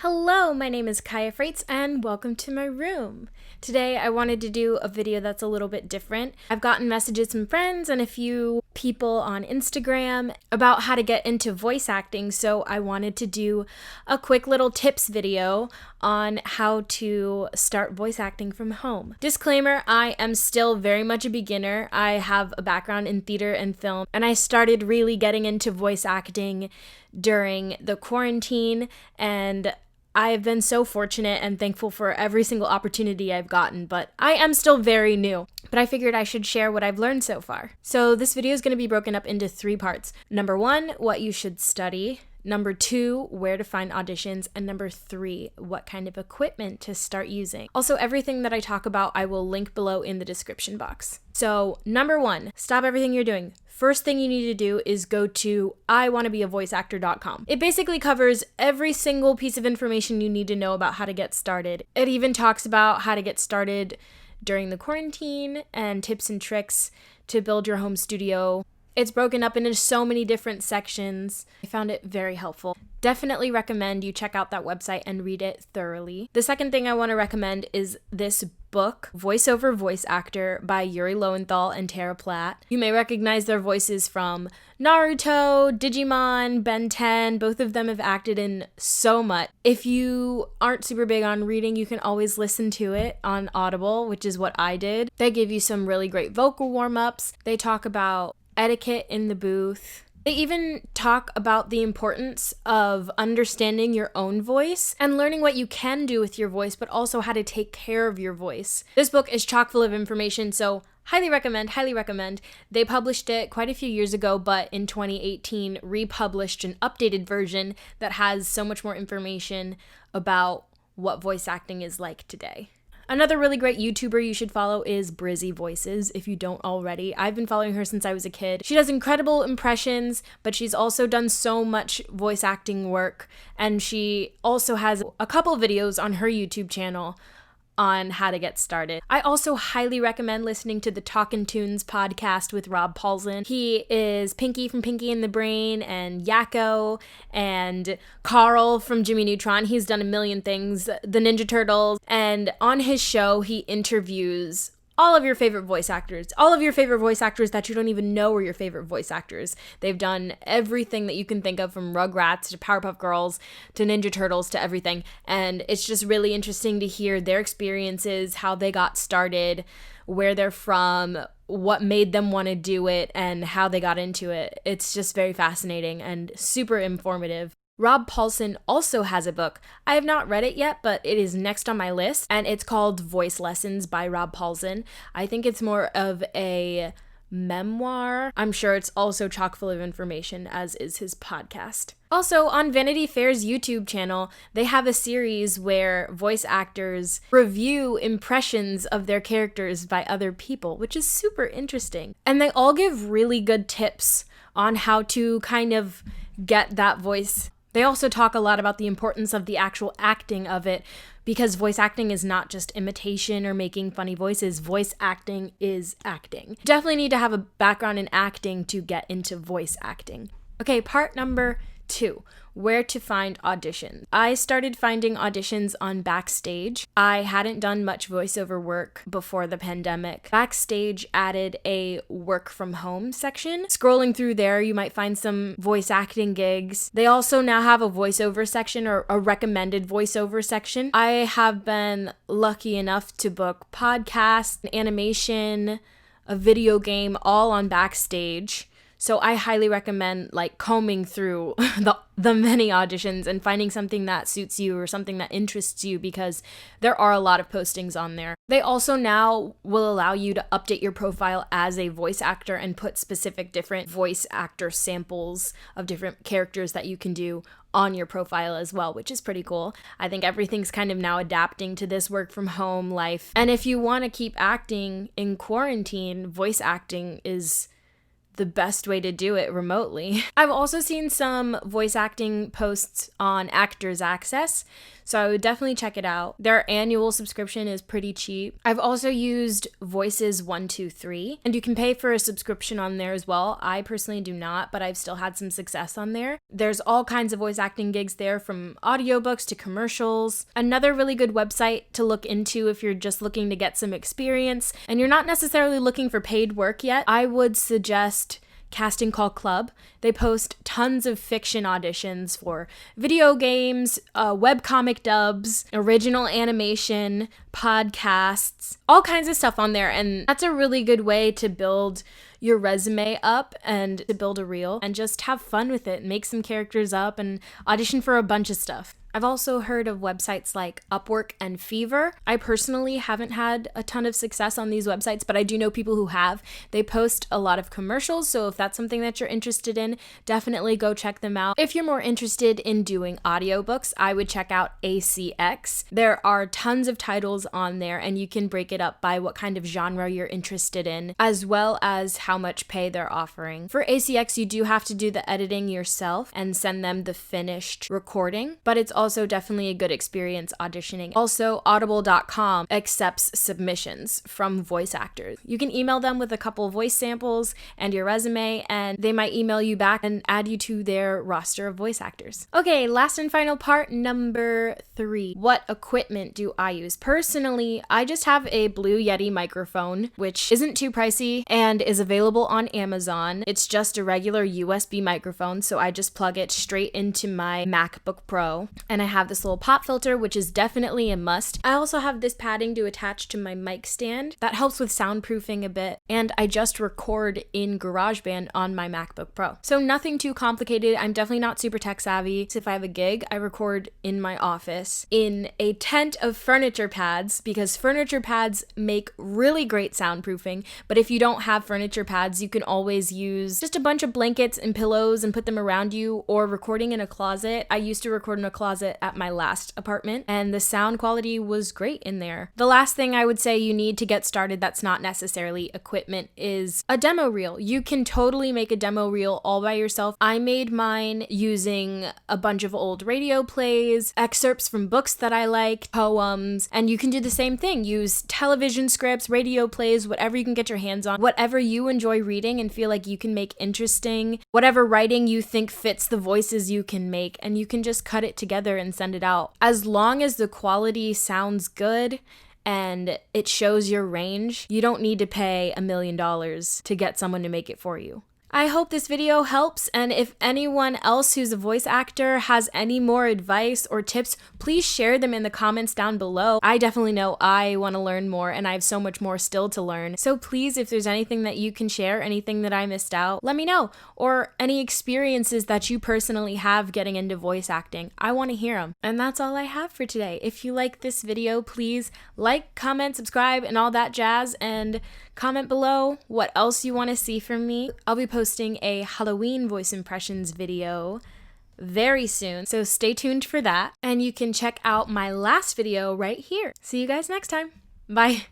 Hello, my name is Kaya Freitz and welcome to my room. Today I wanted to do a video that's a little bit different. I've gotten messages from friends and a few people on Instagram about how to get into voice acting, so I wanted to do a quick little tips video on how to start voice acting from home. Disclaimer, I am still very much a beginner. I have a background in theater and film, and I started really getting into voice acting during the quarantine, and I've been so fortunate and thankful for every single opportunity I've gotten, but I am still very new. But I figured I should share what I've learned so far. So this video is going to be broken up into 3 parts. Number 1, what you should study. Number 2, where to find auditions. And number 3, what kind of equipment to start using. Also, everything that I talk about, I will link below in the description box. So, number 1, stop everything you're doing. First thing you need to do is go to iwannabeavoiceactor.com. It basically covers every single piece of information you need to know about how to get started. It even talks about how to get started during the quarantine and tips and tricks to build your home studio. It's broken up into so many different sections. I found it very helpful. Definitely recommend you check out that website and read it thoroughly. The second thing I want to recommend is this book, Voiceover Voice Actor by Yuri Lowenthal and Platt. You may recognize their voices from Naruto, Digimon, Ben 10. Both of them have acted in so much. If you aren't super big on reading, you can always listen to it on Audible, which is what I did. They give you some really great vocal warm-ups. They talk about etiquette in the booth. They even talk about the importance of understanding your own voice and learning what you can do with your voice, but also how to take care of your voice. This book is chock full of information, so highly recommend, highly recommend. They published it quite a few years ago, but in 2018 republished an updated version that has so much more information about what voice acting is like today. Another really great YouTuber you should follow is Brizzy Voices, if you don't already. I've been following her since I was a kid. She does incredible impressions, but she's also done so much voice acting work, and she also has a couple videos on her YouTube channel on how to get started. I also highly recommend listening to the TOONS podcast with Rob Paulsen. He is Pinky from Pinky and the Brain and Yakko and Carl from Jimmy Neutron. He's done a million things, the Ninja Turtles, and on his show he interviews all of your favorite voice actors that you don't even know are your favorite voice actors. They've done everything that you can think of, from Rugrats to Powerpuff Girls to Ninja Turtles to everything. And it's just really interesting to hear their experiences, how they got started, where they're from, what made them want to do it, and how they got into it. It's just very fascinating and super informative. Rob Paulsen also has a book. I have not read it yet, but it is next on my list, and it's called Voice Lessons by Rob Paulsen. I think it's more of a memoir. I'm sure it's also chock full of information, as is his podcast. Also, on Vanity Fair's YouTube channel, they have a series where voice actors review impressions of their characters by other people, which is super interesting. And they all give really good tips on how to kind of get that voice. They also talk a lot about the importance of the actual acting of it, because voice acting is not just imitation or making funny voices. Voice acting is acting. Definitely need to have a background in acting to get into voice acting. Okay, part number 2, where to find auditions. I started finding auditions on Backstage. I hadn't done much voiceover work before the pandemic. Backstage added a work from home section. Scrolling through there, you might find some voice acting gigs. They also now have a voiceover section, or a recommended voiceover section. I have been lucky enough to book podcasts, animation, a video game, all on Backstage. So I highly recommend combing through the many auditions and finding something that suits you or something that interests you, because there are a lot of postings on there. They also now will allow you to update your profile as a voice actor and put specific different voice actor samples of different characters that you can do on your profile as well, which is pretty cool. I think everything's kind of now adapting to this work from home life. And if you want to keep acting in quarantine, voice acting is the best way to do it remotely. I've also seen some voice acting posts on Actors Access, so I would definitely check it out. Their annual subscription is pretty cheap. I've also used Voices 123, and you can pay for a subscription on there as well. I personally do not, but I've still had some success on there. There's all kinds of voice acting gigs there, from audiobooks to commercials. Another really good website to look into if you're just looking to get some experience and you're not necessarily looking for paid work yet, I would suggest Casting Call Club. They post tons of fiction auditions for video games, webcomic dubs, original animation, podcasts, all kinds of stuff on there. And that's a really good way to build your resume up and to build a reel and just have fun with it, make some characters up and audition for a bunch of stuff. I've also heard of websites like Upwork and Fever. I personally haven't had a ton of success on these websites, but I do know people who have. They post a lot of commercials, so if that's something that you're interested in, definitely go check them out. If you're more interested in doing audiobooks, I would check out ACX. There are tons of titles on there, and you can break it up by what kind of genre you're interested in, as well as how much pay they're offering. For ACX, you do have to do the editing yourself and send them the finished recording, but it's also definitely a good experience auditioning. Also, audible.com accepts submissions from voice actors. You can email them with a couple voice samples and your resume, and they might email you back and add you to their roster of voice actors. Okay, last and final part, number 3. What equipment do I use? Personally, I just have a Blue Yeti microphone, which isn't too pricey and is available on Amazon. It's just a regular USB microphone, so I just plug it straight into my MacBook Pro. And I have this little pop filter, which is definitely a must. I also have this padding to attach to my mic stand. That helps with soundproofing a bit. And I just record in GarageBand on my MacBook Pro. So nothing too complicated. I'm definitely not super tech savvy. So if I have a gig, I record in my office in a tent of furniture pads, because furniture pads make really great soundproofing. But if you don't have furniture pads, you can always use just a bunch of blankets and pillows and put them around you, or recording in a closet. I used to record in a closet at my last apartment, and the sound quality was great in there. The last thing I would say you need to get started that's not necessarily equipment is a demo reel. You can totally make a demo reel all by yourself. I made mine using a bunch of old radio plays, excerpts from books that I like, poems, and you can do the same thing. Use television scripts, radio plays, whatever you can get your hands on, whatever you enjoy reading and feel like you can make interesting, whatever writing you think fits the voices you can make, and you can just cut it together and send it out. As long as the quality sounds good and it shows your range, you don't need to pay $1 million to get someone to make it for you. I hope this video helps, and if anyone else who's a voice actor has any more advice or tips, please share them in the comments down below. I definitely know I want to learn more, and I have so much more still to learn. So please, if there's anything that you can share, anything that I missed out, let me know. Or any experiences that you personally have getting into voice acting. I want to hear them. And that's all I have for today. If you like this video, please like, comment, subscribe, and all that jazz, and comment below what else you want to see from me. I'll be posting a Halloween voice impressions video very soon, so stay tuned for that. And you can check out my last video right here. See you guys next time. Bye.